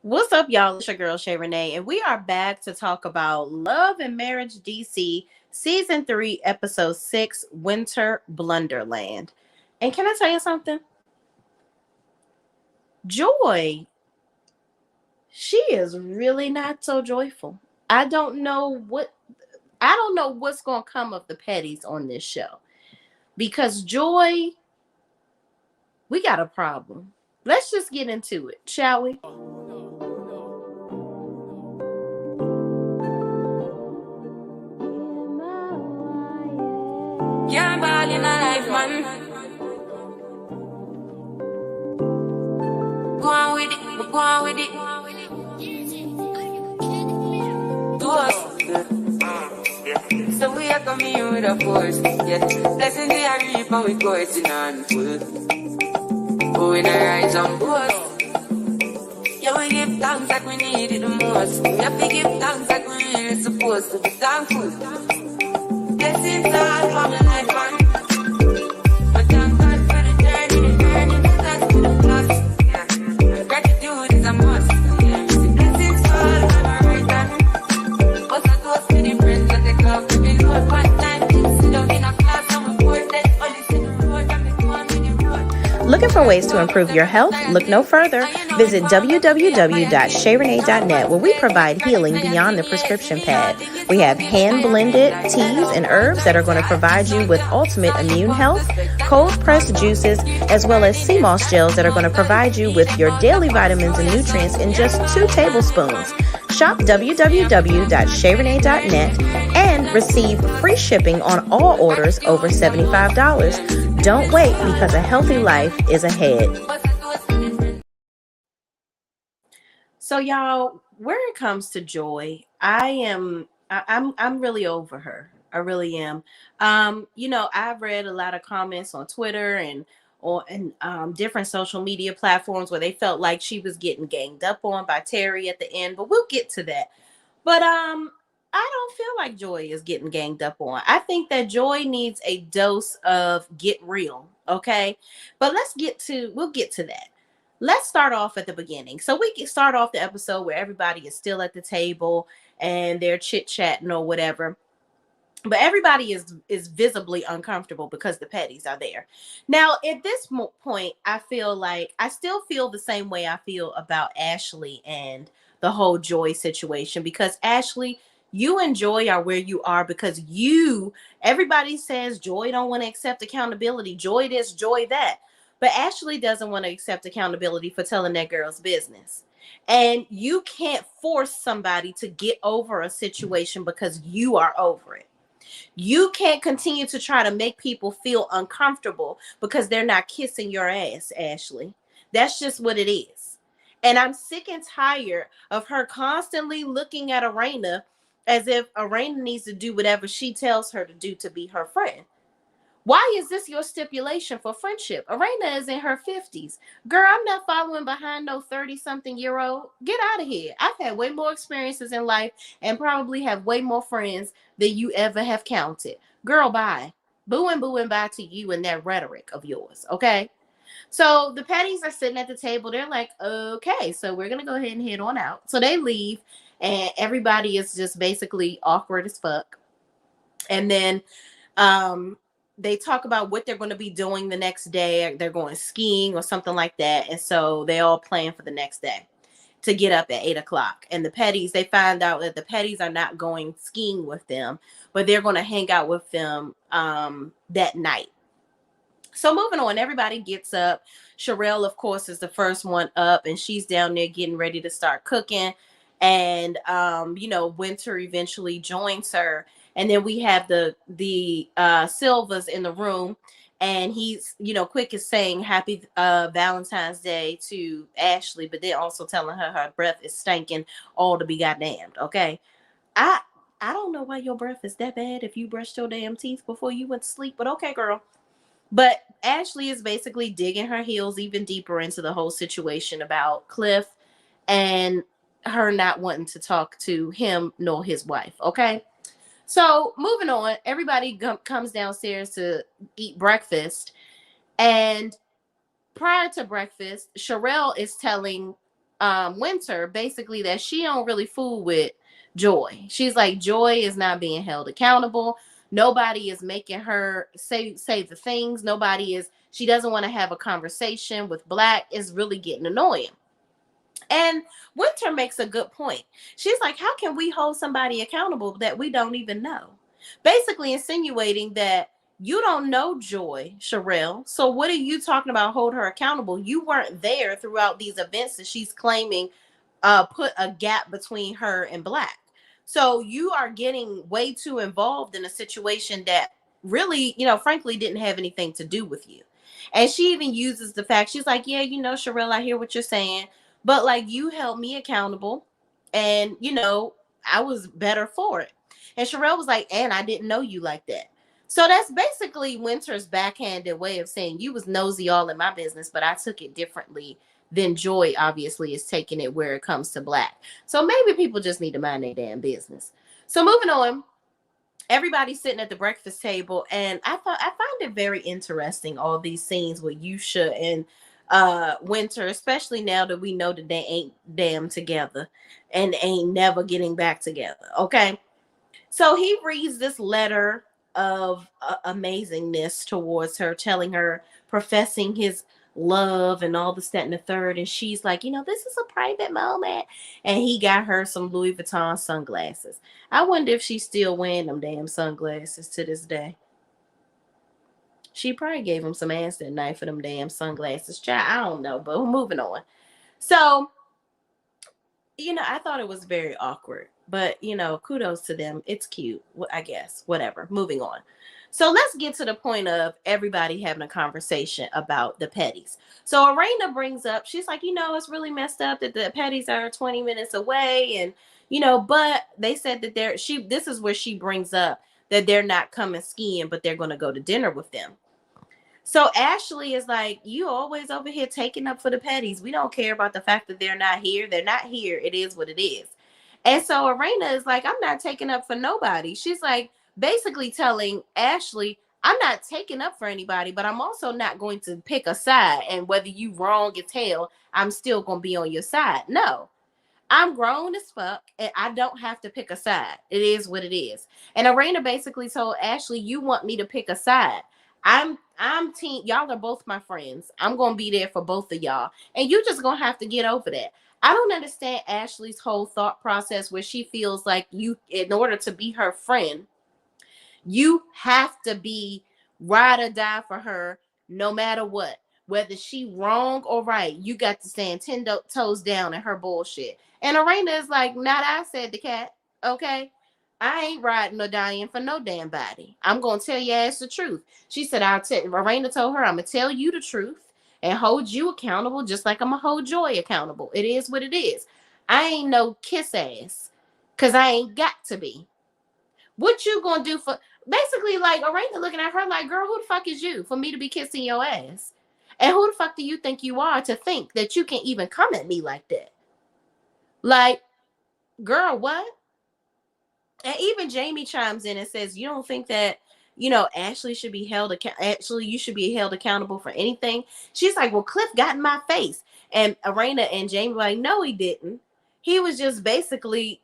What's up, y'all? It's your girl Shay Renee, and we are back to talk about Love and Marriage DC Season 3, Episode 6, Winter Blunderland. And can I tell you something? Joy, she is really not so joyful. I don't know what I don't know what's gonna come of the petties on this show. Because Joy, we got a problem. Let's just get into it, shall we? Yeah, I'm ball in a life, man. Go on with it, go on with it. Do us. So we are coming in with a force, yeah. Blessings we are reaping, we coursing on full. Oh, in a rise on board. Yeah, we give thanks like we need it the most. We have to give thanks like we really supposed to be thankful. Blessings all for my life, man. But thank God for the journey that's to the plus. Yeah, gratitude is a must. Yeah, blessings all for my right hand. What's a toast to the friends that they club to be load one time. Sit down in a class and we pour that only see the road and the one with the road. Looking for ways to improve your health? Look no further. Visit www.shayrenee.net, where we provide healing beyond the prescription pad. We have hand-blended teas and herbs that are going to provide you with ultimate immune health, cold-pressed juices, as well as sea moss gels that are going to provide you with your daily vitamins and nutrients in just 2 tablespoons. Shop www.shayrenee.net and receive free shipping on all orders over $75. Don't wait, because a healthy life is ahead. So y'all, where it comes to Joy, I'm really over her. I really am. I've read a lot of comments on Twitter and different social media platforms where they felt like she was getting ganged up on by Terry at the end, but we'll get to that. But I don't feel like Joy is getting ganged up on. I think that Joy needs a dose of get real, okay? But we'll get to that. Let's start off at the beginning. So we can start off the episode where everybody is still at the table and they're chit-chatting or whatever. But everybody is visibly uncomfortable because the petties are there. Now, at this point, I feel like I still feel the same way I feel about Ashley and the whole Joy situation, because Ashley, you and Joy are where you are because everybody says Joy don't want to accept accountability, Joy this, Joy that. But Ashley doesn't want to accept accountability for telling that girl's business. And you can't force somebody to get over a situation because you are over it. You can't continue to try to make people feel uncomfortable because they're not kissing your ass, Ashley. That's just what it is. And I'm sick and tired of her constantly looking at Arena as if Arena needs to do whatever she tells her to do to be her friend. Why is this your stipulation for friendship? Arena is in her 50s. Girl, I'm not following behind no 30-something-year-old. Get out of here. I've had way more experiences in life and probably have way more friends than you ever have counted. Girl, bye. Boo and bye to you and that rhetoric of yours, okay? So the Petties are sitting at the table. They're like, okay, so we're going to go ahead and head on out. So they leave, and everybody is just basically awkward as fuck. And then they talk about what they're going to be doing the next day. They're going skiing or something like that. And so they all plan for the next day to get up at 8 o'clock. And the Petties, they find out that the Petties are not going skiing with them, but they're going to hang out with them that night. So moving on, everybody gets up. Sherelle, of course, is the first one up, and she's down there getting ready to start cooking. And Winter eventually joins her. And then we have the Silvas in the room, and he's, quick is saying happy Valentine's Day to Ashley, but then also telling her breath is stinking all to be goddamned. Okay. I I don't know why your breath is that bad if you brushed your damn teeth before you went to sleep, but okay, girl. But Ashley is basically digging her heels even deeper into the whole situation about Cliff and her not wanting to talk to him nor his wife. Okay. So moving on, everybody comes downstairs to eat breakfast. And prior to breakfast, Sherelle is telling Winter basically that she don't really fool with Joy. She's like, Joy is not being held accountable. Nobody is making her say the things. Nobody is. She doesn't want to have a conversation with Black. Is really getting annoying. And Winter makes a good point. She's like, how can we hold somebody accountable that we don't even know? Basically insinuating that you don't know Joy, Sherelle. So what are you talking about? Hold her accountable. You weren't there throughout these events that she's claiming put a gap between her and Black. So you are getting way too involved in a situation that really, frankly, didn't have anything to do with you. And she even uses the fact, she's like, yeah, Sherelle, I hear what you're saying, but like you held me accountable and, I was better for it. And Sherelle was like, and I didn't know you like that. So that's basically Winter's backhanded way of saying you was nosy all in my business, but I took it differently than Joy obviously is taking it where it comes to Black. So maybe people just need to mind their damn business. So moving on, everybody's sitting at the breakfast table, and I find it very interesting, all these scenes with Yusha and Winter, especially now that we know that they ain't damn together and ain't never getting back together. Okay. So he reads this letter of amazingness towards her, telling her, professing his love and all this, that, and the third. And she's like, this is a private moment. And he got her some Louis Vuitton sunglasses. I wonder if she's still wearing them damn sunglasses to this day. She probably gave him some ass that night for them damn sunglasses. Child, I don't know, but we're moving on. So, I thought it was very awkward, but kudos to them. It's cute, I guess. Whatever. Moving on. So let's get to the point of everybody having a conversation about the Pettys. So Arena brings up, she's like, it's really messed up that the Pettys are 20 minutes away, and but they said that this is where she brings up that they're not coming skiing, but they're going to go to dinner with them. So Ashley is like, you always over here taking up for the Pettys. We don't care about the fact that they're not here. They're not here. It is what it is. And so Arena is like, I'm not taking up for nobody. She's like basically telling Ashley, I'm not taking up for anybody, but I'm also not going to pick a side. And whether you wrong as hell, I'm still going to be on your side. No, I'm grown as fuck and I don't have to pick a side. It is what it is. And Arena basically told Ashley, you want me to pick a side. I'm team. Y'all are both my friends. I'm going to be there for both of y'all. And you just going to have to get over that. I don't understand Ashley's whole thought process where she feels like you, in order to be her friend, you have to be ride or die for her no matter what. Whether she wrong or right, you got to stand 10 toes down in her bullshit. And Arena is like, not I said the cat. Okay. I ain't riding or dying for no damn body. I'm going to tell your ass the truth. She said, Arena told her, I'm going to tell you the truth and hold you accountable just like I'm going to hold Joy accountable. It is what it is. I ain't no kiss ass because I ain't got to be. What you going to do for, basically like Arena looking at her like, girl, who the fuck is you for me to be kissing your ass? And who the fuck do you think you are to think that you can even come at me like that? Like, girl, what? And even Jamie chimes in and says, you don't think that, Ashley should be held actually, you should be held accountable for anything. She's like, well, Cliff got in my face. And Arena and Jamie were like, no, he didn't. He was just basically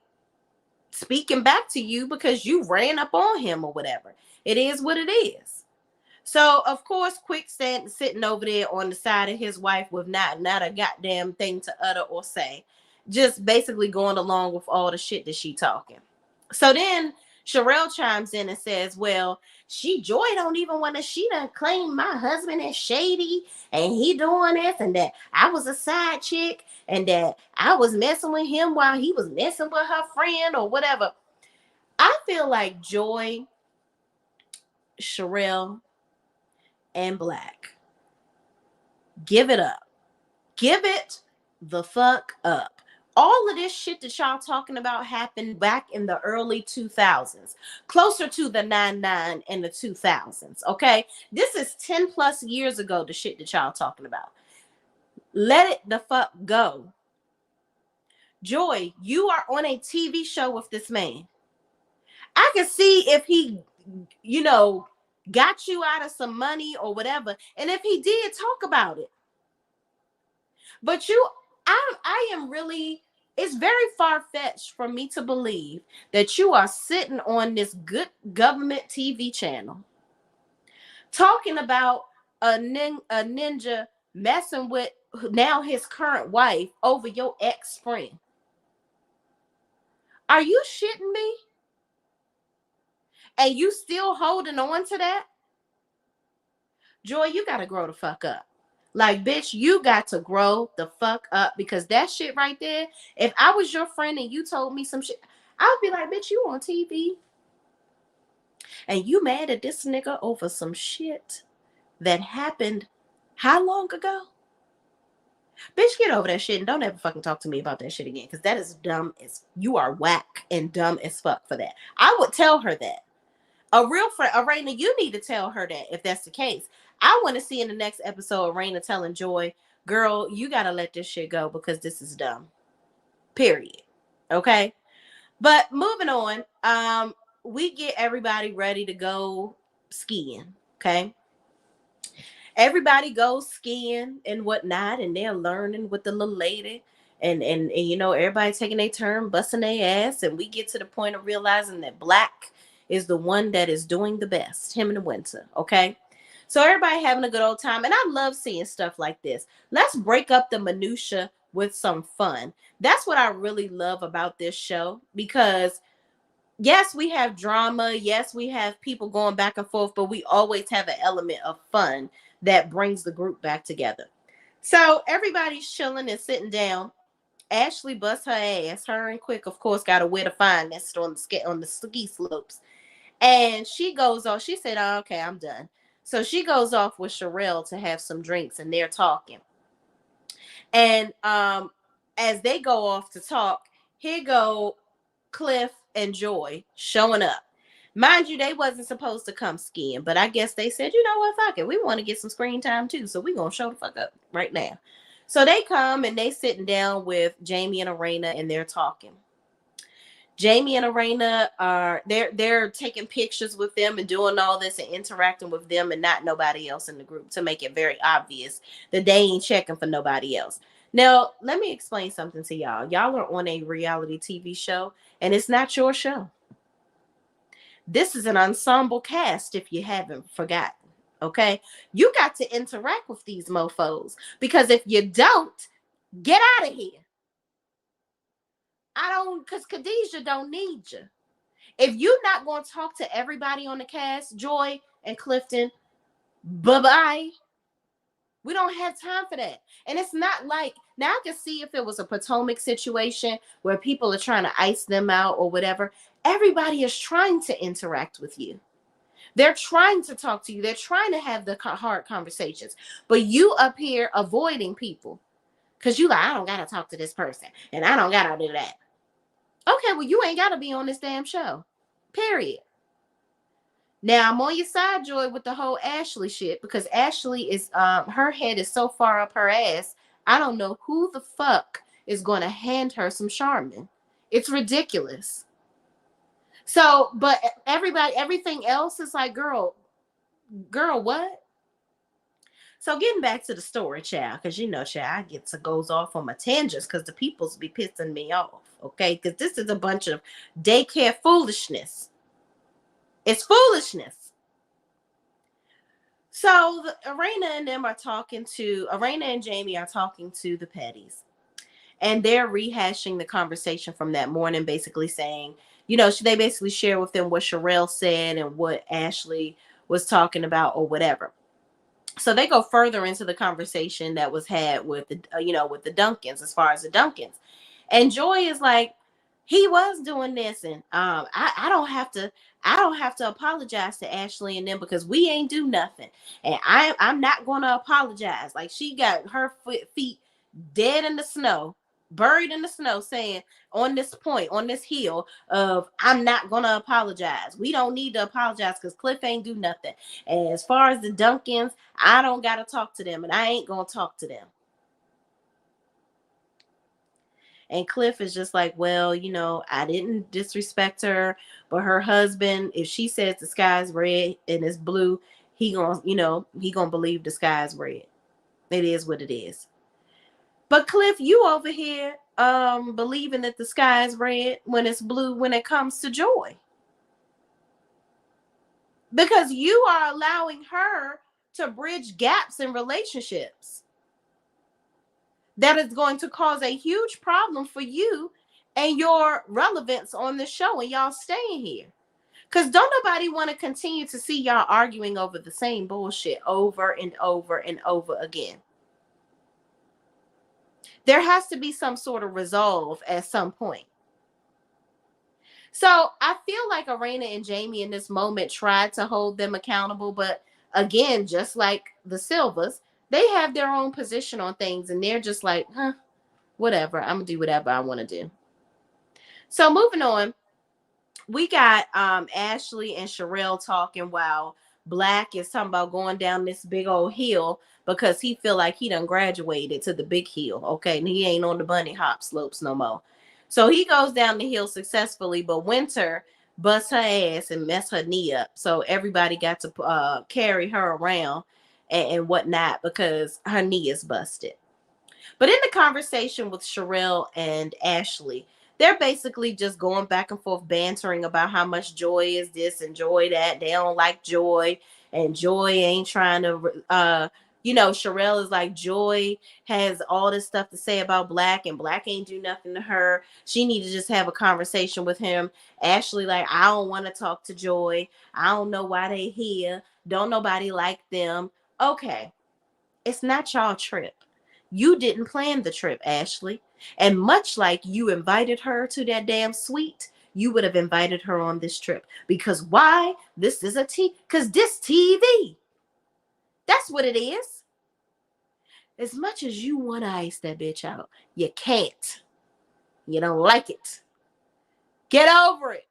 speaking back to you because you ran up on him or whatever. It is what it is. So, of course, Quicksand sitting over there on the side of his wife with not a goddamn thing to utter or say. Just basically going along with all the shit that she talking. So then Sherelle chimes in and says, well, Joy don't even want to, she done claim my husband is shady and he doing this and that I was a side chick and that I was messing with him while he was messing with her friend or whatever. I feel like Joy, Sherelle, and Black, give it up. Give it the fuck up. All of this shit that y'all talking about happened back in the early 2000s, closer to the 99 and the 2000s, okay? This is 10 plus years ago, the shit that y'all talking about. Let it the fuck go. Joy, you are on a TV show with this man. I can see if he, got you out of some money or whatever, and if he did, talk about it. But I it's very far-fetched for me to believe that you are sitting on this good government TV channel talking about a ninja messing with now his current wife over your ex-friend. Are you shitting me? And you still holding on to that? Joy, you gotta grow the fuck up. Like, bitch, you got to grow the fuck up, because that shit right there, if I was your friend and you told me some shit, I would be like, bitch, you on TV and you mad at this nigga over some shit that happened how long ago? Bitch, get over that shit and don't ever fucking talk to me about that shit again, because that is dumb as, you are whack and dumb as fuck for that. I would tell her that. A real friend, Arena, you need to tell her that if that's the case. I want to see in the next episode Arena telling Joy, girl, you got to let this shit go because this is dumb. Period. Okay? But moving on, we get everybody ready to go skiing. Okay? Everybody goes skiing and whatnot, and they're learning with the little lady. And you know, everybody taking their turn, busting their ass. And we get to the point of realizing that Black is the one that is doing the best, him and Winter. Okay? So everybody having a good old time. And I love seeing stuff like this. Let's break up the minutia with some fun. That's what I really love about this show, because yes, we have drama. Yes, we have people going back and forth, but we always have an element of fun that brings the group back together. So everybody's chilling and sitting down. Ashley busts her ass. Her and Quick, of course, got a way to find nest on the ski slopes. And she goes off. She said, oh, okay, I'm done. So she goes off with Sherelle to have some drinks, and they're talking. And as they go off to talk, here go Cliff and Joy showing up. Mind you, they wasn't supposed to come skiing, but I guess they said, you know what, fuck it. We want to get some screen time too, so we going to show the fuck up right now. So they come and they sitting down with Jamie and Arena, and they're talking. Jamie and Arena are they're taking pictures with them and doing all this and interacting with them and not nobody else in the group, to make it very obvious that they ain't checking for nobody else. Now, let me explain something to y'all. Y'all are on a reality TV show, and it's not your show. This is an ensemble cast, if you haven't forgotten. Okay? You got to interact with these mofos, because if you don't, get out of here. Because Khadijah don't need you. If you're not going to talk to everybody on the cast, Joy and Clifton, bye-bye. We don't have time for that. And it's not like, now I can see if it was a Potomac situation where people are trying to ice them out or whatever. Everybody is trying to interact with you. They're trying to talk to you. They're trying to have the hard conversations. But you up here avoiding people because you like, I don't got to talk to this person and I don't got to do that. Okay, well, you ain't got to be on this damn show. Period. Now, I'm on your side, Joy, with the whole Ashley shit, because Ashley is, her head is so far up her ass, I don't know who the fuck is going to hand her some Charmin. It's ridiculous. So, but everything else is like, girl, what? So getting back to the story, child, because you know, child, goes off on my tangents because the peoples be pissing me off, okay? Because this is a bunch of daycare foolishness. It's foolishness. So Arena and Jamie are talking to the Petties. And they're rehashing the conversation from that morning, basically saying, you know, they basically share with them what Sherelle said and what Ashley was talking about or whatever. So they go further into the conversation that was had with the Duncans, as far as the Duncans. And Joy is like, he was doing this, and I don't have to apologize to Ashley and them because we ain't do nothing, and I'm not going to apologize. Like, she got her feet dead in the snow, buried in the snow, saying on this hill of, I'm not going to apologize. We don't need to apologize because Cliff ain't do nothing. And as far as the Duncans, I don't got to talk to them, and I ain't going to talk to them. And Cliff is just like, well, you know, I didn't disrespect her, but her husband, if she says the sky's red and it's blue, he gonna believe the sky's red. It is what it is. But Cliff, you over here believing that the sky is red when it's blue when it comes to Joy. Because you are allowing her to bridge gaps in relationships. That is going to cause a huge problem for you and your relevance on the show and y'all staying here. Because don't nobody want to continue to see y'all arguing over the same bullshit over and over and over again. There has to be some sort of resolve at some point. So I feel like Arena and Jamie in this moment tried to hold them accountable. But again, just like the Silvas, they have their own position on things. And they're just like, whatever. I'm going to do whatever I want to do. So moving on. We got Ashley and Sherelle talking while Black is talking about going down this big old hill because he feel like he done graduated to the big hill. Okay, and he ain't on the bunny hop slopes no more. So he goes down the hill successfully, but Winter busts her ass and mess her knee up. So everybody got to carry her around and whatnot because her knee is busted. But in the conversation with Sherelle and Ashley, they're basically just going back and forth bantering about how much Joy is this and Joy that. They don't like Joy, and Joy ain't trying to Sherelle is like, Joy has all this stuff to say about Black, and Black ain't do nothing to her. She need to just have a conversation with him. Ashley like, I don't want to talk to Joy. I don't know why they here. Don't nobody like them. Okay, it's not y'all trip. You didn't plan the trip, Ashley. And much like you invited her to that damn suite, you would have invited her on this trip. Because why? This is because this TV. That's what it is. As much as you want to ice that bitch out, you can't. You don't like it. Get over it.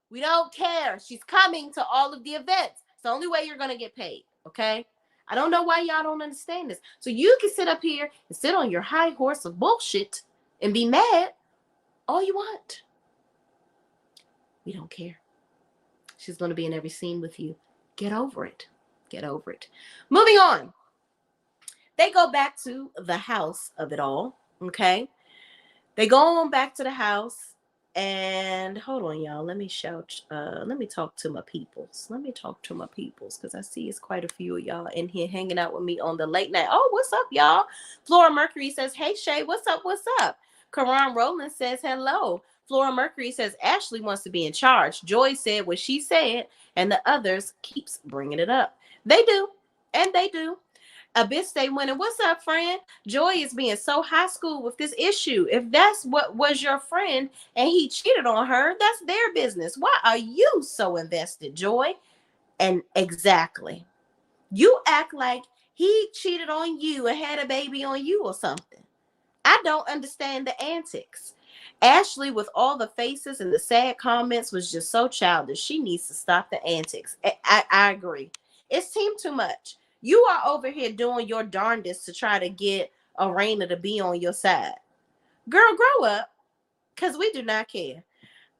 We don't care. She's coming to all of the events. It's the only way you're going to get paid, okay? I don't know why y'all don't understand this. So you can sit up here and sit on your high horse of bullshit and be mad all you want. We don't care. She's going to be in every scene with you. Get over it. Get over it. Moving on. They go back to the house of it all, okay? They go on back to the house. And hold on, y'all. Let me talk to my peoples. Because I see it's quite a few of y'all in here hanging out with me on the late night. Oh, what's up, y'all? Flora Mercury says, hey, Shay, what's up? Karan Rowland says, hello. Flora Mercury says, Ashley wants to be in charge. Joy said what she said, and the others keeps bringing it up. They do, and they do. Abyss stay winning. What's up, friend? Joy is being so high school with this issue. If that's what was your friend and he cheated on her, that's their business. Why are you so invested, Joy? And exactly. You act like he cheated on you and had a baby on you or something. I don't understand the antics. Ashley, with all the faces and the sad comments, was just so childish. She needs to stop the antics. I agree. It seemed too much. You are over here doing your darndest to try to get Arena to be on your side. Girl, grow up, because we do not care.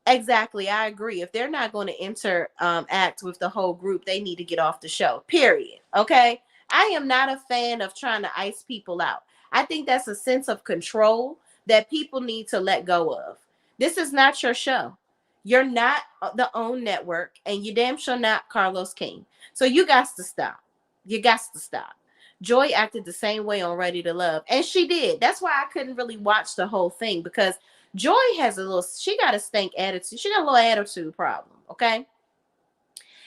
Exactly, I agree. If they're not going to interact with the whole group, they need to get off the show, period. Okay? I am not a fan of trying to ice people out. I think that's a sense of control that people need to let go of. This is not your show. You're not the OWN network, and you damn sure not Carlos King. So you got to stop. You got to stop. Joy acted the same way on Ready to Love, and she did. That's why I couldn't really watch the whole thing, because Joy has she got a stank attitude. She got a little attitude problem, okay?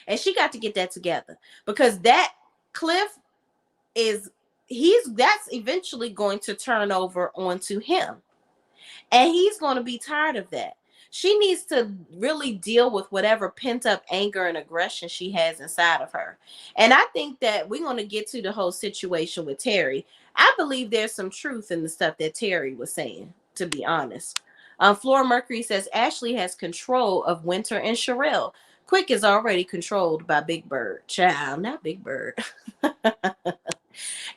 And she got to get that together, because that Cliff that's eventually going to turn over onto him, and he's going to be tired of that. She needs to really deal with whatever pent up anger and aggression she has inside of her. And I think that we're going to get to the whole situation with Terry. I believe there's some truth in the stuff that Terry was saying, to be honest. Flora Mercury says Ashley has control of Winter and Sherelle. Quick is already controlled by Big Bird. Child, not Big Bird.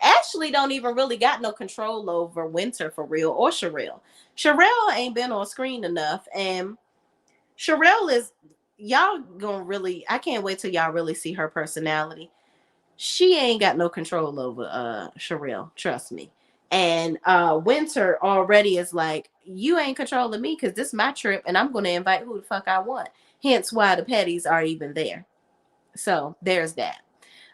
Ashley don't even really got no control over Winter for real, or Sherelle. Sherelle ain't been on screen enough, and Sherelle is, y'all gonna really, I can't wait till y'all really see her personality. She ain't got no control over Sherelle, trust me. And Winter already is like, you ain't controlling me because this is my trip and I'm going to invite who the fuck I want. Hence why the petties are even there. So there's that.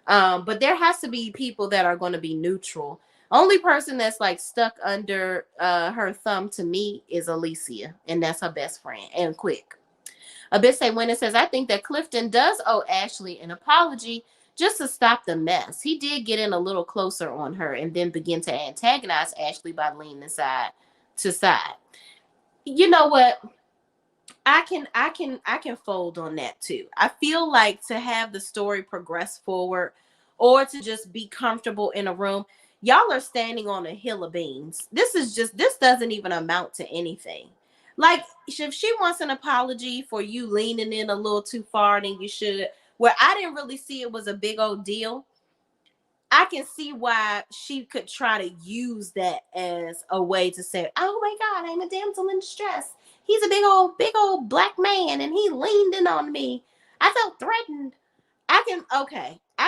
But there has to be people that are going to be neutral. Only person that's like stuck under her thumb to me is Alicia, and that's her best friend. And quick. Abyss when it says, I think that Clifton does owe Ashley an apology just to stop the mess. He did get in a little closer on her and then begin to antagonize Ashley by leaning side to side. You know what? I can fold on that too. I feel like to have the story progress forward or to just be comfortable in a room, y'all are standing on a hill of beans. This doesn't even amount to anything. Like if she wants an apology for you leaning in a little too far than you should, where I didn't really see it was a big old deal, I can see why she could try to use that as a way to say, oh my God, I'm a damsel in distress. He's a big old black man and he leaned in on me. I felt threatened. I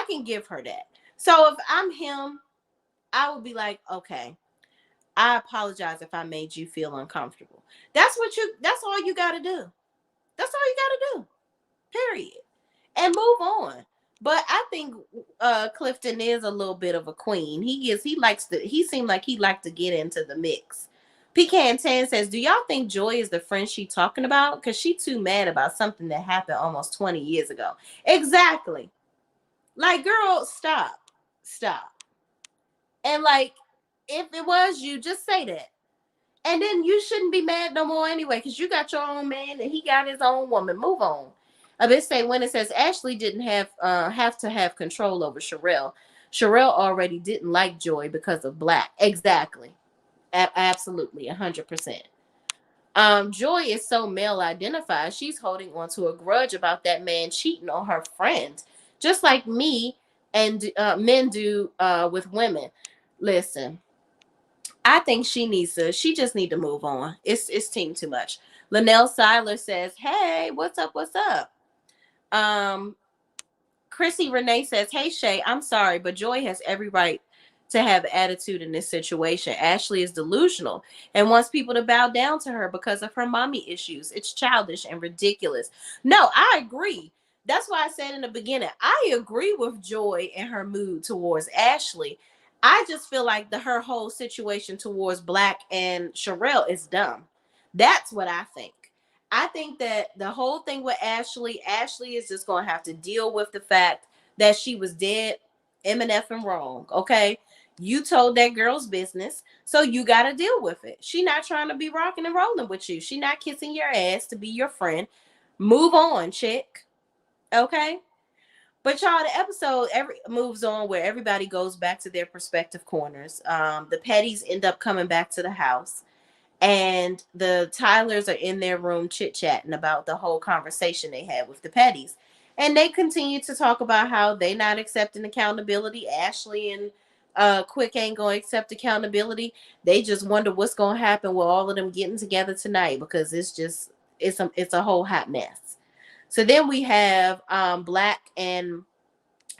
can give her that. So if I'm him, I would be like, okay, I apologize if I made you feel uncomfortable. That's all you gotta do. That's all you gotta do. Period. And move on. But I think Clifton is a little bit of a queen. He seemed like he liked to get into the mix. Pecan Tan says, do y'all think Joy is the friend she talking about? Because she too mad about something that happened almost 20 years ago. Exactly. Like, girl, stop. Stop. And like, if it was you, just say that. And then you shouldn't be mad no more anyway, because you got your own man and he got his own woman. Move on. Abyss when it says Ashley didn't have to have control over Sherelle. Sherelle already didn't like Joy because of Black. Exactly. Absolutely. 100%. Joy is so male identified. She's holding on to a grudge about that man cheating on her friend, just like me and men do with women. Listen, I think she just need to move on. It's team too much. Linnell Seiler says, hey, what's up? What's up? Chrissy Renee says, hey Shay, I'm sorry, but Joy has every right to have attitude in this situation. Ashley is delusional and wants people to bow down to her because of her mommy issues. It's childish and ridiculous. No, I agree. That's why I said in the beginning, I agree with Joy and her mood towards Ashley. I just feel like her whole situation towards Black and Sherelle is dumb. That's what I think. I think that the whole thing with Ashley is just going to have to deal with the fact that she was dead MF and wrong. Okay. You told that girl's business, so you got to deal with it. She not trying to be rocking and rolling with you. She not kissing your ass to be your friend. Move on, chick. Okay. But y'all, the episode moves on where everybody goes back to their respective corners. The Petties end up coming back to the house. And the Tylers are in their room chit-chatting about the whole conversation they had with the Petties. And they continue to talk about how they not accepting accountability. Ashley and Quick ain't going to accept accountability. They just wonder what's going to happen with all of them getting together tonight because it's a whole hot mess. So then we have Black and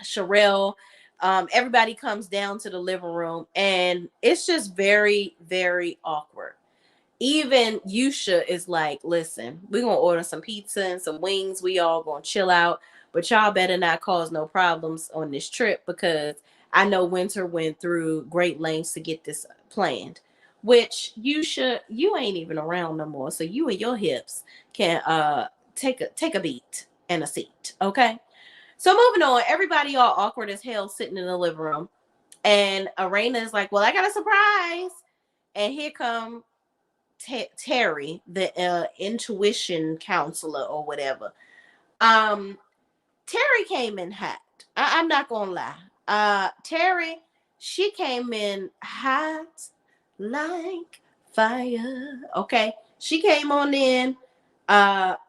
Sherelle. Everybody comes down to the living room and it's just very, very awkward. Even Yusha is like, listen, we're gonna order some pizza and some wings. We all gonna chill out, but y'all better not cause no problems on this trip because I know Winter went through great lengths to get this planned. Which Yusha, you ain't even around no more, so you and your hips can take a beat and a seat, okay? So moving on, everybody all awkward as hell sitting in the living room, and Arena is like, well, I got a surprise, and here come Terry, the intuition counselor or whatever. Terry came in hot. I'm not gonna lie. Terry, she came in hot like fire. Okay, she came on in.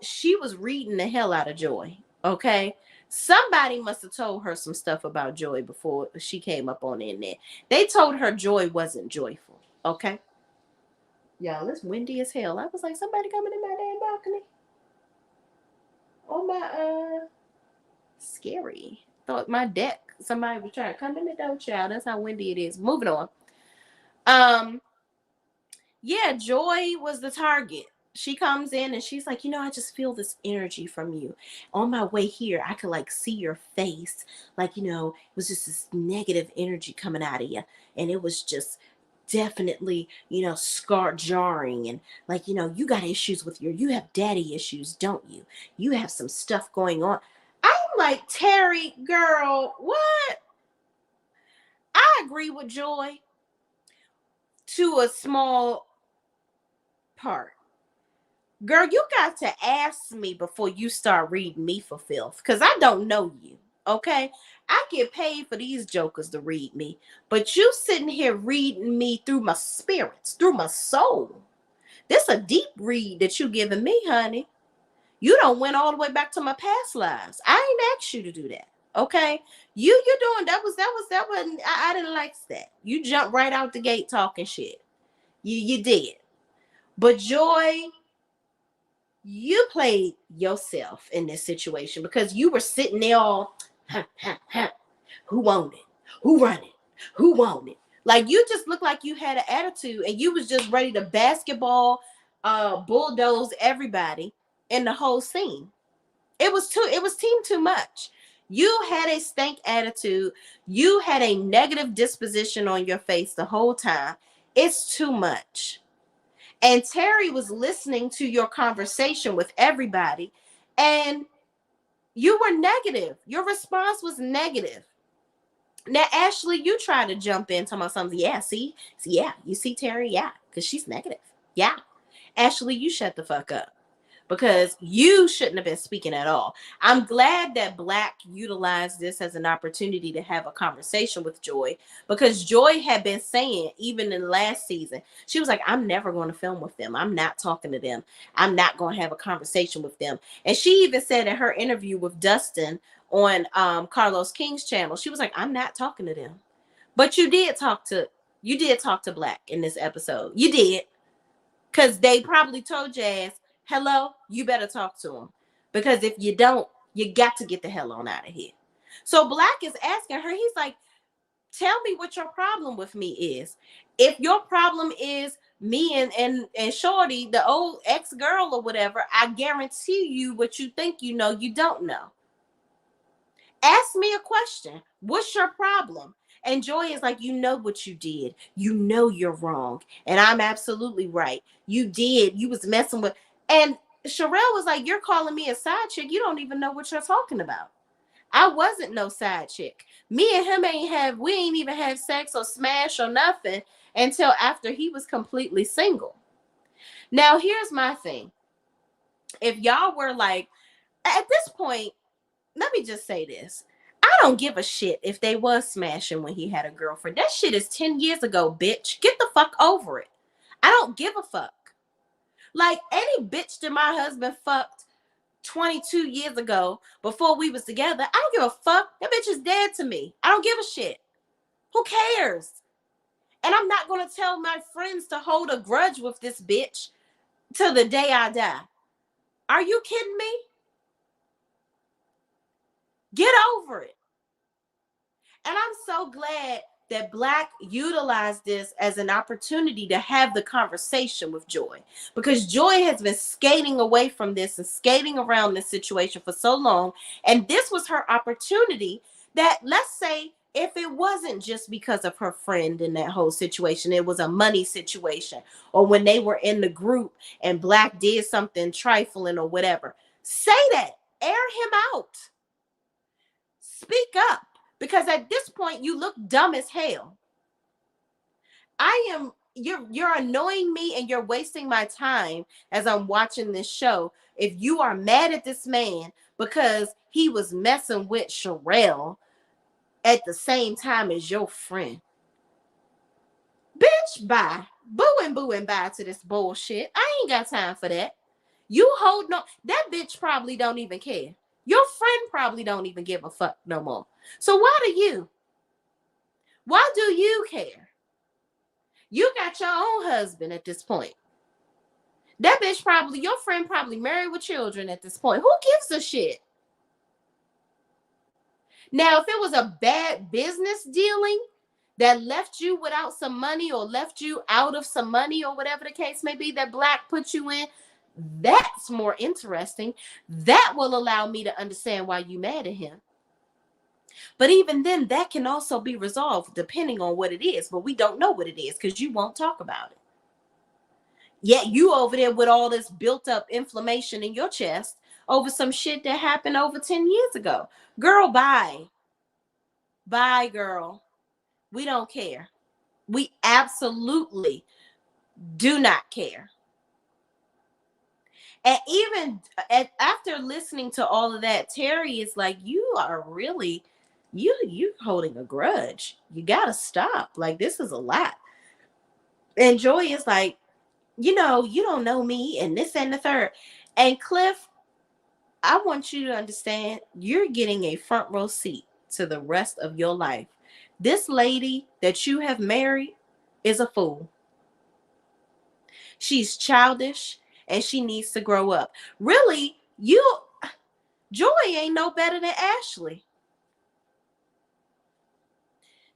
She was reading the hell out of Joy. Okay, somebody must have told her some stuff about Joy before she came up on in there. They told her Joy wasn't joyful. Okay. Y'all, it's windy as hell. I was like, somebody coming in my damn balcony. On my scary. Thought my deck. Somebody was trying to come in the door, child. That's how windy it is. Moving on. Um, yeah, Joy was the target. She comes in and she's like, I just feel this energy from you. On my way here, I could like see your face. Like, it was just this negative energy coming out of you. And it was just definitely, scar jarring. And like, you got issues with you have daddy issues, don't you? You have some stuff going on. I'm like, Terry, girl, what? I agree with Joy to a small part. Girl, you got to ask me before you start reading me for filth, because I don't know you, okay? I get paid for these jokers to read me, but you sitting here reading me through my spirits, through my soul. This a deep read that you giving me, honey. You don't went all the way back to my past lives. I ain't asked you to do that, okay? You doing that wasn't I didn't like that. You jumped right out the gate talking shit. You did. But Joy, you played yourself in this situation because you were sitting there all, who want it? Who run it? Who want it? Like you just looked like you had an attitude and you was just ready to basketball, bulldoze everybody in the whole scene. It was team too much. You had a stank attitude. You had a negative disposition on your face the whole time. It's too much. And Terry was listening to your conversation with everybody, and you were negative. Your response was negative. Now, Ashley, you try to jump in talking about something. Yeah, yeah, you see Terry? Yeah, because she's negative. Yeah. Ashley, you shut the fuck up. Because you shouldn't have been speaking at all. I'm glad that Black utilized this as an opportunity to have a conversation with Joy, because Joy had been saying, even in last season, she was like, I'm never going to film with them. I'm not talking to them. I'm not going to have a conversation with them. And she even said in her interview with Dustin on Carlos King's channel, she was like, I'm not talking to them. But you did talk to Black in this episode. You did. Because they probably told your ass, hello, you better talk to him. Because if you don't, you got to get the hell on out of here. So Black is asking her, he's like, tell me what your problem with me is. If your problem is me and Shorty, the old ex-girl or whatever, I guarantee you what you think you know, you don't know. Ask me a question. What's your problem? And Joy is like, you know what you did. You know you're wrong. And I'm absolutely right. You did. You was messing with. And Sherelle was like, you're calling me a side chick. You don't even know what you're talking about. I wasn't no side chick. Me and him we ain't even have sex or smash or nothing until after he was completely single. Now, here's my thing. If y'all were like, at this point, let me just say this. I don't give a shit if they was smashing when he had a girlfriend. That shit is 10 years ago, bitch. Get the fuck over it. I don't give a fuck. Like, any bitch that my husband fucked 22 years ago before we was together, I don't give a fuck. That bitch is dead to me. I don't give a shit. Who cares? And I'm not going to tell my friends to hold a grudge with this bitch till the day I die. Are you kidding me? Get over it. And I'm so glad that Black utilized this as an opportunity to have the conversation with Joy, because Joy has been skating away from this and skating around this situation for so long. And this was her opportunity that, let's say, if it wasn't just because of her friend in that whole situation, it was a money situation, or when they were in the group and Black did something trifling or whatever, say that, air him out, speak up. Because at this point, you look dumb as hell. You're annoying me and you're wasting my time as I'm watching this show. If you are mad at this man because he was messing with Sherelle at the same time as your friend, bitch, bye. Boo and bye to this bullshit. I ain't got time for that. You hold no, that bitch probably don't even care. Your friend probably don't even give a fuck no more. So why do you? Why do you care? You got your own husband at this point. That bitch probably, your friend probably married with children at this point. Who gives a shit? Now, if it was a bad business dealing, that left you without some money or left you out of some money or whatever the case may be that Black put you in, that's more interesting. That will allow me to understand why you mad at him. But even then, that can also be resolved depending on what it is. But we don't know what it is because you won't talk about it. Yet you over there with all this built up inflammation in your chest over some shit that happened over 10 years ago. Girl, bye. Bye, girl. We don't care. We absolutely do not care. And even after listening to all of that, Terry is like, you are really, you holding a grudge. You gotta stop. Like, this is a lot. And Joy is like, you know, you don't know me and this and the third. And Cliff, I want you to understand, you're getting a front row seat to the rest of your life. This lady that you have married is a fool. She's childish and she needs to grow up. Really, Joy ain't no better than Ashley.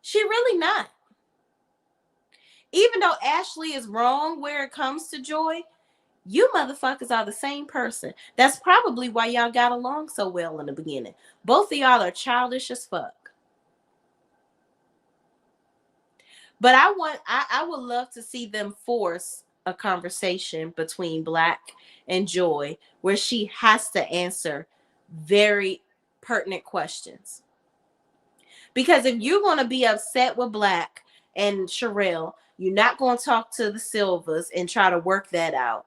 She really not. Even though Ashley is wrong where it comes to Joy, you motherfuckers are the same person. That's probably why y'all got along so well in the beginning. Both of y'all are childish as fuck. But I would love to see them force a conversation between Black and Joy where she has to answer very pertinent questions. Because if you're going to be upset with Black and Sherelle, you're not going to talk to the Silvers and try to work that out.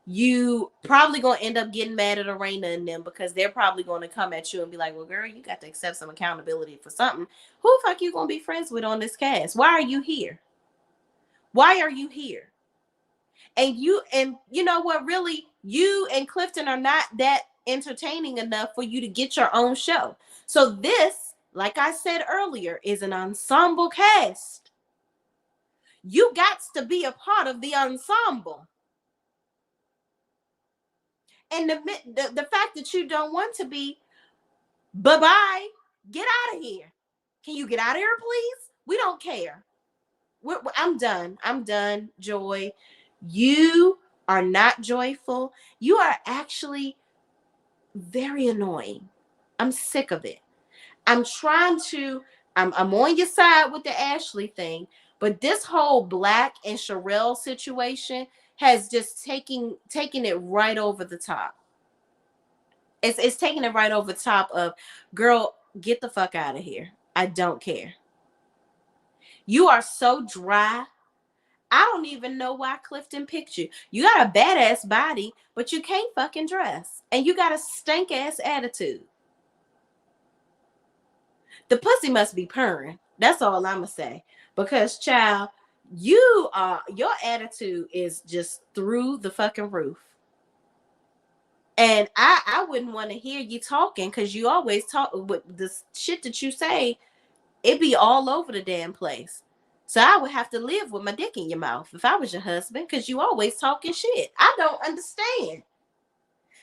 You probably going to end up getting mad at Arena and them because they're probably going to come at you and be like, well, girl, you got to accept some accountability for something. Who the fuck you going to be friends with on this cast? Why are you here? Why are you here? And you know what, really, you and Clifton are not that entertaining enough for you to get your own show. So this, like I said earlier, is an ensemble cast. You got to be a part of the ensemble. And the fact that you don't want to be, bye-bye, get out of here. Can you get out of here, please? We don't care. I'm done. I'm done, Joy. You are not joyful. You are actually very annoying. I'm sick of it. I'm on your side with the Ashley thing, but this whole Black and Sherelle situation has just taken it right over the top. It's taking it right over the top of, girl, get the fuck out of here. I don't care. You are so dry. I don't even know why Clifton picked you. You got a badass body, but you can't fucking dress. And you got a stank ass attitude. The pussy must be purring. That's all I'm gonna say. Because, child, your attitude is just through the fucking roof. And I wouldn't want to hear you talking, because you always talk with the shit that you say. It be all over the damn place. So I would have to live with my dick in your mouth if I was your husband, because you always talking shit. I don't understand.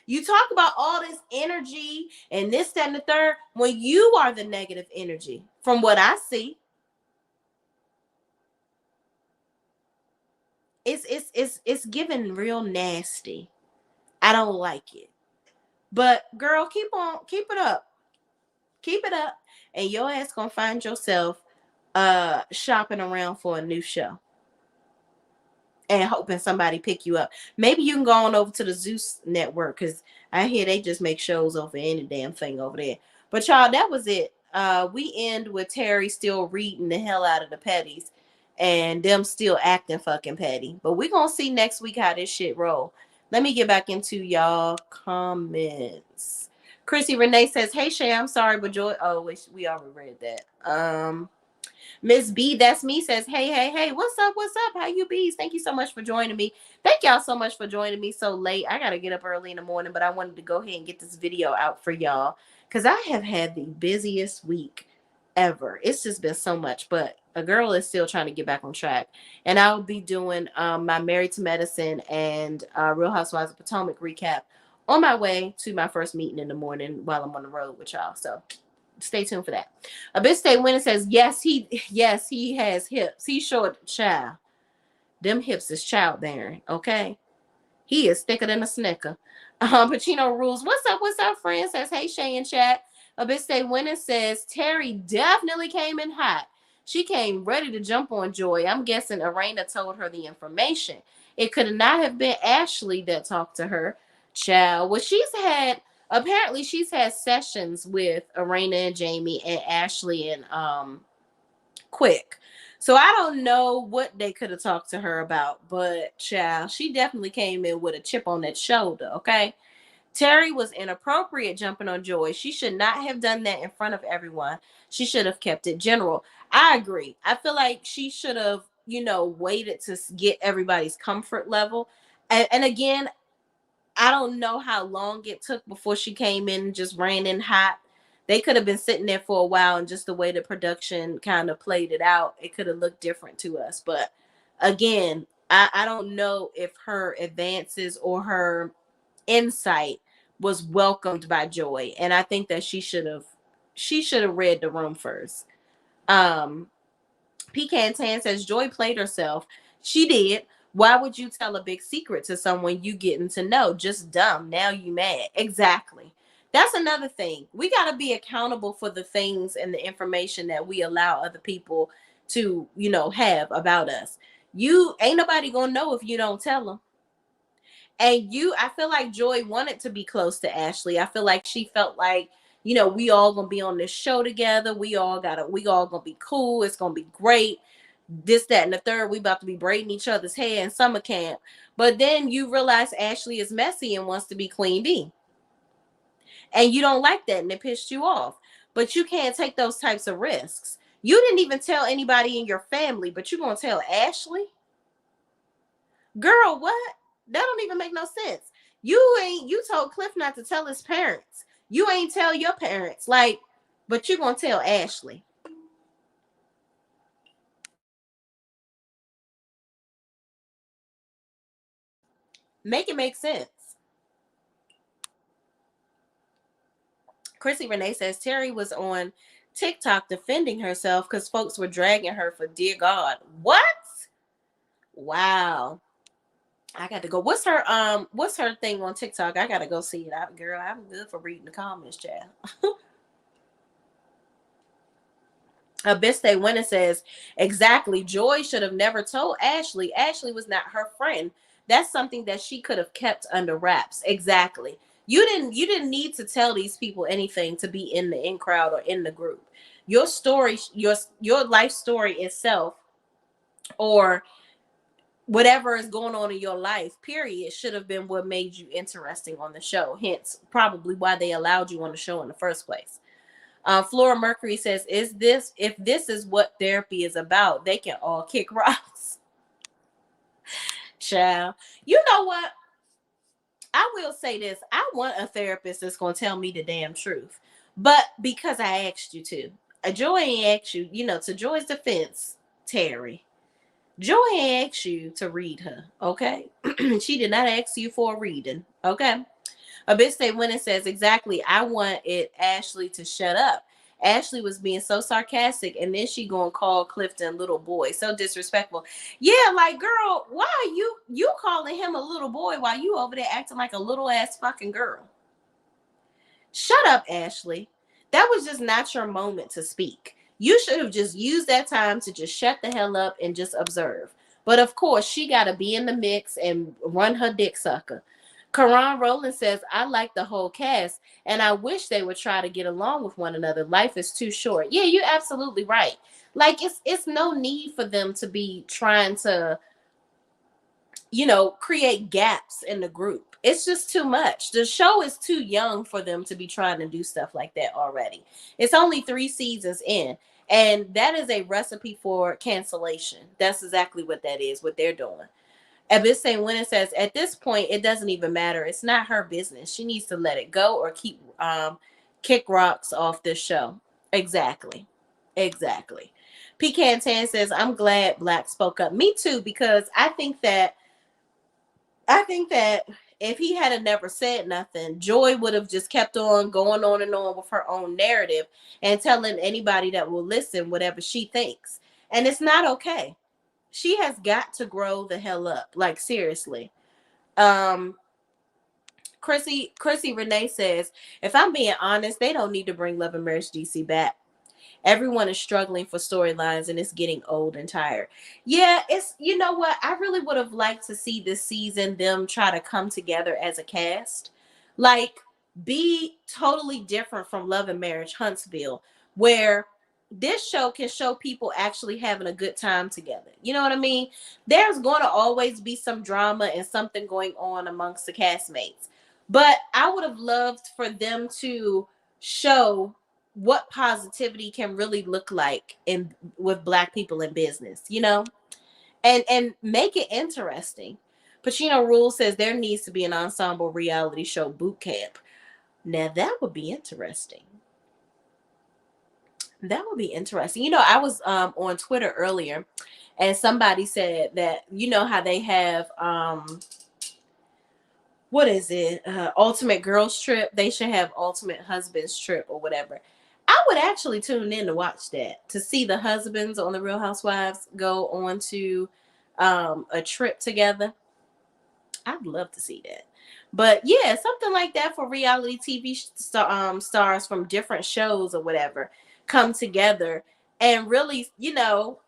You talk about all this energy and this, that, and the third, when you are the negative energy, from what I see. It's giving real nasty. I don't like it. But girl, keep it up. Keep it up. And your ass gonna find yourself shopping around for a new show and hoping somebody pick you up. Maybe you can go on over to the Zeus network, because I hear they just make shows over any damn thing over there. But y'all, that was it. We end with Terry still reading the hell out of the petties and them still acting fucking petty. But we're gonna see next week how this shit roll. Let me get back into y'all comments. Chrissy Renee says, hey Shay, I'm sorry, but Joy. Oh, we already read that. Miss B, that's me, says, hey, what's up? How you bees? Thank you so much for joining me. Thank y'all so much for joining me so late. I gotta get up early in the morning, but I wanted to go ahead and get this video out for y'all because I have had the busiest week ever. It's just been so much, but a girl is still trying to get back on track. And I'll be doing my Married to Medicine and Real Housewives of Potomac recap on my way to my first meeting in the morning while I'm on the road with y'all. So stay tuned for that. A bit stay winning says yes, he has hips. He short child. Them hips is childbearing. Okay. He is thicker than a snicker. Pacino rules. What's up? What's up, friend? Says, hey, Shay in chat. A bit stay winning says, Terry definitely came in hot. She came ready to jump on Joy. I'm guessing Arena told her the information. It could not have been Ashley that talked to her. Child. Well, apparently she's had sessions with Arena and Jamie and Ashley and Quick. So I don't know what they could have talked to her about, but child, she definitely came in with a chip on that shoulder, okay? Terry was inappropriate jumping on Joy. She should not have done that in front of everyone. She should have kept it general. I agree. I feel like she should have, waited to get everybody's comfort level. And again, I don't know how long it took before she came in and just ran in hot. They could have been sitting there for a while, and just the way the production kind of played it out, it could have looked different to us. But again, I don't know if her advances or her insight was welcomed by Joy. And I think that she should have read the room first. Pecan Tan says Joy played herself. She did. Why would you tell a big secret to someone you getting to know? Just dumb. Now you mad. Exactly. That's another thing. We got to be accountable for the things and the information that we allow other people to, have about us. You ain't nobody going to know if you don't tell them. And I feel like Joy wanted to be close to Ashley. I feel like she felt like, we all gonna be on this show together. We all gonna be cool. It's gonna be great. This, that, and the third. We about to be braiding each other's hair in summer camp. But then you realize Ashley is messy and wants to be Queen Bee. And you don't like that, and it pissed you off. But you can't take those types of risks. You didn't even tell anybody in your family, but you gonna tell Ashley? Girl, what? That don't even make no sense. You told Cliff not to tell his parents. You ain't tell your parents. But you gonna tell Ashley. Make it make sense. Chrissy Renee says Terry was on TikTok defending herself because folks were dragging her for dear God. What? Wow. I got to go. What's her thing on TikTok? I gotta go see it out, girl. I'm good for reading the comments, child. Abiste Winner says, exactly. Joy should have never told Ashley. Ashley was not her friend. That's something that she could have kept under wraps. Exactly. You didn't need to tell these people anything to be in the in crowd or in the group. Your story, your life story itself, or whatever is going on in your life, period, should have been what made you interesting on the show. Hence, probably why they allowed you on the show in the first place. Flora Mercury says, if this is what therapy is about, they can all kick rocks. Child. You know what? I will say this. I want a therapist that's going to tell me the damn truth. But because I asked you to. Joy ain't asked you, to Joy's defense, Terry. Joy ain't asked you to read her, okay? She did not ask you for a reading, okay? Abiste Winner says, exactly, I wanted Ashley to shut up. Ashley was being so sarcastic, and then she gonna call Clifton little boy. So disrespectful. Yeah, like, girl, why are you calling him a little boy while you over there acting like a little ass fucking girl? Shut up, Ashley. That was just not your moment to speak. You should have just used that time to just shut the hell up and just observe. But of course, she got to be in the mix and run her dick sucker. Karan Rowland says, I like the whole cast, and I wish they would try to get along with one another. Life is too short. Yeah, you're absolutely right. Like, it's no need for them to be trying to, create gaps in the group. It's just too much. The show is too young for them to be trying to do stuff like that already. It's only 3 seasons in, and that is a recipe for cancellation. That's exactly what that is, what they're doing. Abisse Winner says, at this point, it doesn't even matter. It's not her business. She needs to let it go or keep kick rocks off this show. Exactly. Pecan Tan says, I'm glad Black spoke up. Me too, because I think that I think that if he had never said nothing, Joy would have just kept on going on and on with her own narrative and telling anybody that will listen whatever she thinks. And it's not okay. She has got to grow the hell up. Like seriously. Um Chrissy Renee says, if I'm being honest, they don't need to bring Love and Marriage DC back. Everyone is struggling for storylines and it's getting old and tired. Yeah, it's, you know what? I really would have liked to see this season them try to come together as a cast. Like, be totally different from Love and Marriage Huntsville, where this show can show people actually having a good time together. You know what I mean? There's going to always be some drama and something going on amongst the castmates. But I would have loved for them to show what positivity can really look like in with Black people in business, you know, and make it interesting. Pacino Rule says there needs to be an ensemble reality show boot camp. Now that would be interesting. That would be interesting. You know, I was on Twitter earlier, and somebody said that, you know how they have what is it, ultimate girls trip, they should have ultimate husbands trip or whatever. I would actually tune in to watch that, to see the husbands on the Real Housewives go on to a trip together. I'd love to see that. But yeah, something like that for reality TV stars from different shows or whatever come together and really, you know,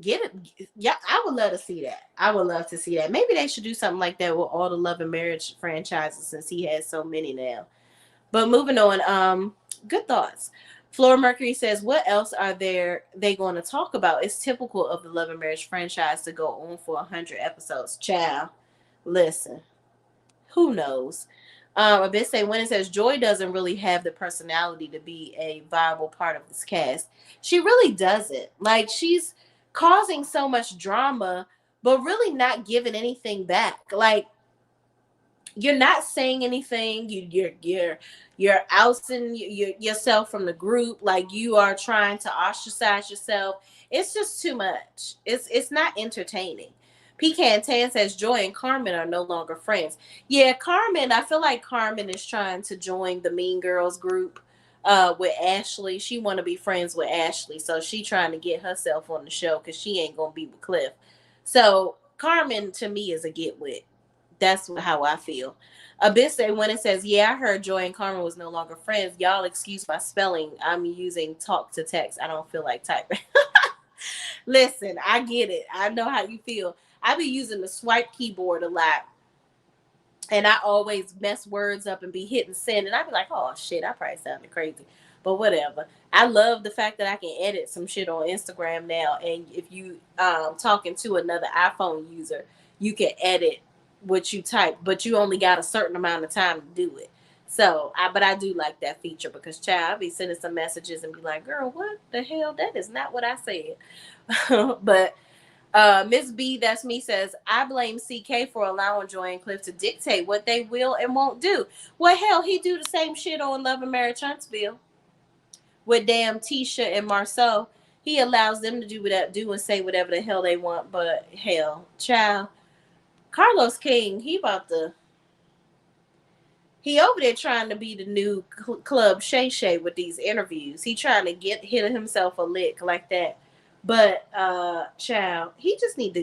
get it. Yeah, I would love to see that. I would love to see that. Maybe they should do something like that with all the Love and Marriage franchises since he has so many now. But moving on, good thoughts. Flora Mercury says, what else are they going to talk about? It's typical of the Love and Marriage franchise to go on for 100 episodes. Child, listen, who knows? A bit say when it says Joy doesn't really have the personality to be a viable part of this cast. She really doesn't. Like, she's causing so much drama, but really not giving anything back. Like, you're not saying anything. You're ousting yourself from the group. Like, you are trying to ostracize yourself. It's just too much. It's not entertaining. Pecan Tan says Joy and Carmen are no longer friends. Yeah, Carmen, I feel like Carmen is trying to join the Mean Girls group with Ashley. She want to be friends with Ashley, so she trying to get herself on the show because she ain't gonna be with Cliff. So Carmen to me is a get with. That's how I feel. Abisse when it says, yeah, I heard Joy and Carmen was no longer friends. Y'all excuse my spelling. I'm using talk to text. I don't feel like typing. Listen, I get it. I know how you feel. I be using the swipe keyboard a lot. And I always mess words up and be hitting send. And I be like, oh shit, I probably sounded crazy. But whatever. I love the fact that I can edit some shit on Instagram now. And if you talking to another iPhone user, you can edit what you type, but you only got a certain amount of time to do it. So but I do like that feature because child, I be sending some messages and be like, girl, what the hell? That is not what I said. But Miss B, that's me, says, I blame CK for allowing Joy and Cliff to dictate what they will and won't do. Well, hell, he do the same shit on Love and Marriage Huntsville with damn Tisha and Marceau. He allows them to do and say whatever the hell they want. But hell, child, Carlos King, he over there trying to be the new Club Shay Shay with these interviews. He trying to hit himself a lick like that. But child, he need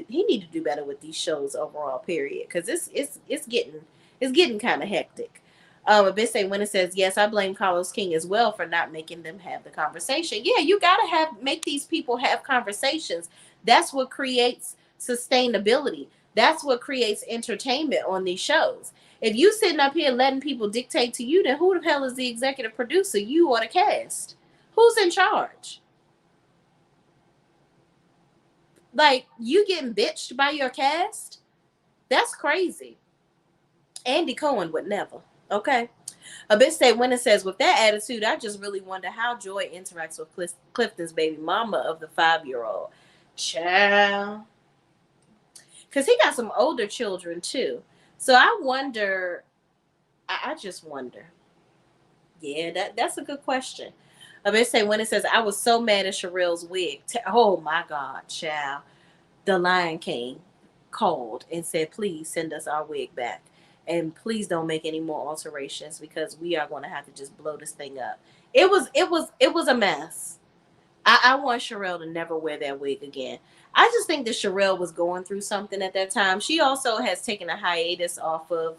to do better with these shows overall, period. Because it's getting kind of hectic. A bit say when it says, yes, I blame Carlos King as well for not making them have the conversation. Yeah, you gotta make these people have conversations. That's what creates sustainability. That's what creates entertainment on these shows. If you sitting up here letting people dictate to you, then who the hell is the executive producer? You or the cast? Who's in charge? Like, you getting bitched by your cast? That's crazy. Andy Cohen would never. Okay. A bit say when it says, with that attitude, I just really wonder how Joy interacts with Clifton's baby mama of the 5-year-old. Child. Because he got some older children too. So I wonder, I just wonder. Yeah, that's a good question. A bit say when it says, I was so mad at Sherelle's wig. Oh my God, child. The Lion King. called and said, please send us our wig back. And please don't make any more alterations because we are going to have to just blow this thing up. It was a mess. I want Sherelle to never wear that wig again. I just think that Sherelle was going through something at that time. She also has taken a hiatus off of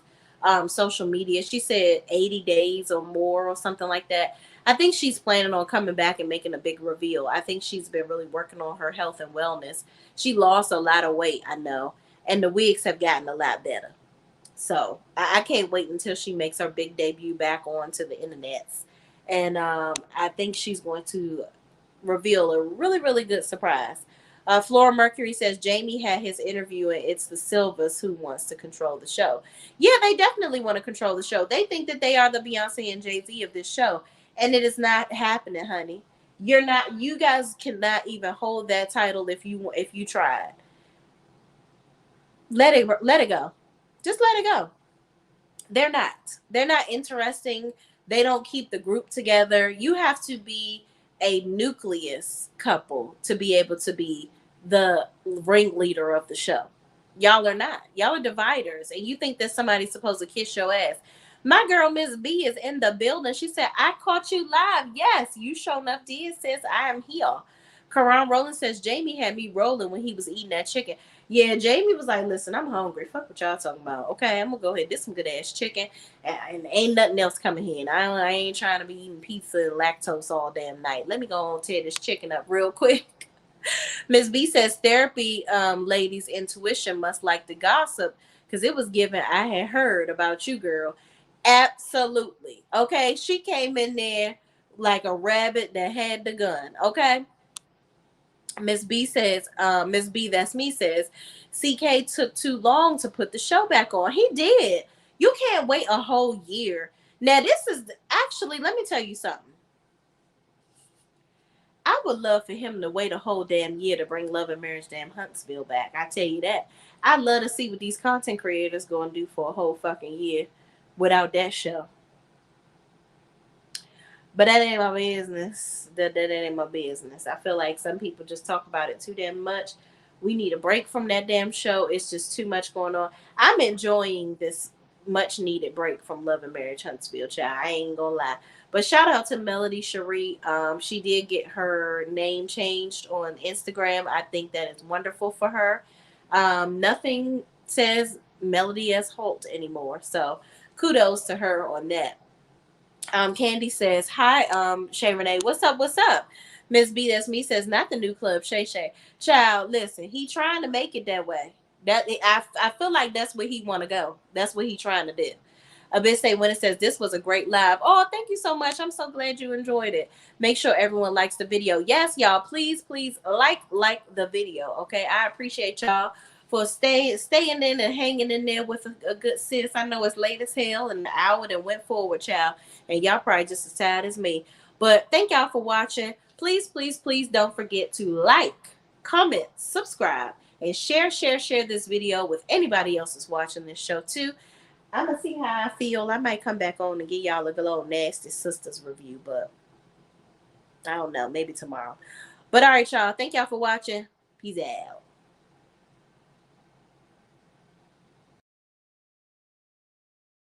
social media. She said 80 days or more or something like that. I think she's planning on coming back and making a big reveal. I think she's been really working on her health and wellness. She lost a lot of weight, I know, and the wigs have gotten a lot better. So I can't wait until she makes her big debut back onto the internets. And I think she's going to reveal a really, really good surprise. Flora Mercury says Jamie had his interview and it's the Silvas who wants to control the show. Yeah, they definitely want to control the show. They think that they are the Beyonce and Jay-Z of this show. And it is not happening, honey. You guys cannot even hold that title if you tried. Let it go. Just let it go. They're not interesting. They don't keep the group together. You have to be a nucleus couple to be able to be the ringleader of the show. Y'all are not. Y'all are dividers, and you think that somebody's supposed to kiss your ass. My girl Miss B is in the building. She said, I caught you live. Yes, you sure enough did, sis. I am here. Karan Rowland says Jamie had me rolling when he was eating that chicken. Yeah, Jamie was like, listen, I'm hungry. Fuck what y'all talking about. Okay, I'm gonna go ahead. This some good ass chicken, and ain't nothing else coming here. And I ain't trying to be eating pizza and lactose all damn night. Let me go and tear this chicken up real quick. Miss B says therapy, ladies, intuition must like the gossip because it was given. I had heard about you, girl. Absolutely. Okay, she came in there like a rabbit that had the gun. Okay. Miss B says, Miss B, that's me, says, CK took too long to put the show back on. He did. You can't wait a whole year. Now, this is actually, let me tell you something. I would love for him to wait a whole damn year to bring Love and Marriage Damn Huntsville back. I tell you that. I'd love to see what these content creators going to do for a whole fucking year without that show. But that ain't my business. That ain't my business. I feel like some people just talk about it too damn much. We need a break from that damn show. It's just too much going on. I'm enjoying this much needed break from Love and Marriage Huntsville, child. I ain't gonna lie. But shout out to Melody Cherie. She did get her name changed on Instagram. I think that is wonderful for her. Nothing says Melody as Holt anymore. So kudos to her on that. Candy says, hi, Shay Renee. What's up? What's up? Miss B, that's me, says, not the new club, Shay Shay. Child, listen, he trying to make it that way. I feel like that's where he want to go. That's what he trying to do. Abyss say when it says this was a great live. Oh, thank you so much. I'm so glad you enjoyed it. Make sure everyone likes the video. Yes, y'all, please like the video. Okay, I appreciate y'all for staying in and hanging in there with a good sis. I know it's late as hell and the hour that went forward, child, and y'all probably just as tired as me. But thank y'all for watching. Please don't forget to like, comment, subscribe, and share this video with anybody else that's watching this show too. I'm gonna see how I feel. I might come back on and give y'all a little nasty sisters review, but I don't know, maybe tomorrow. But all right, y'all. Thank y'all for watching. Peace out.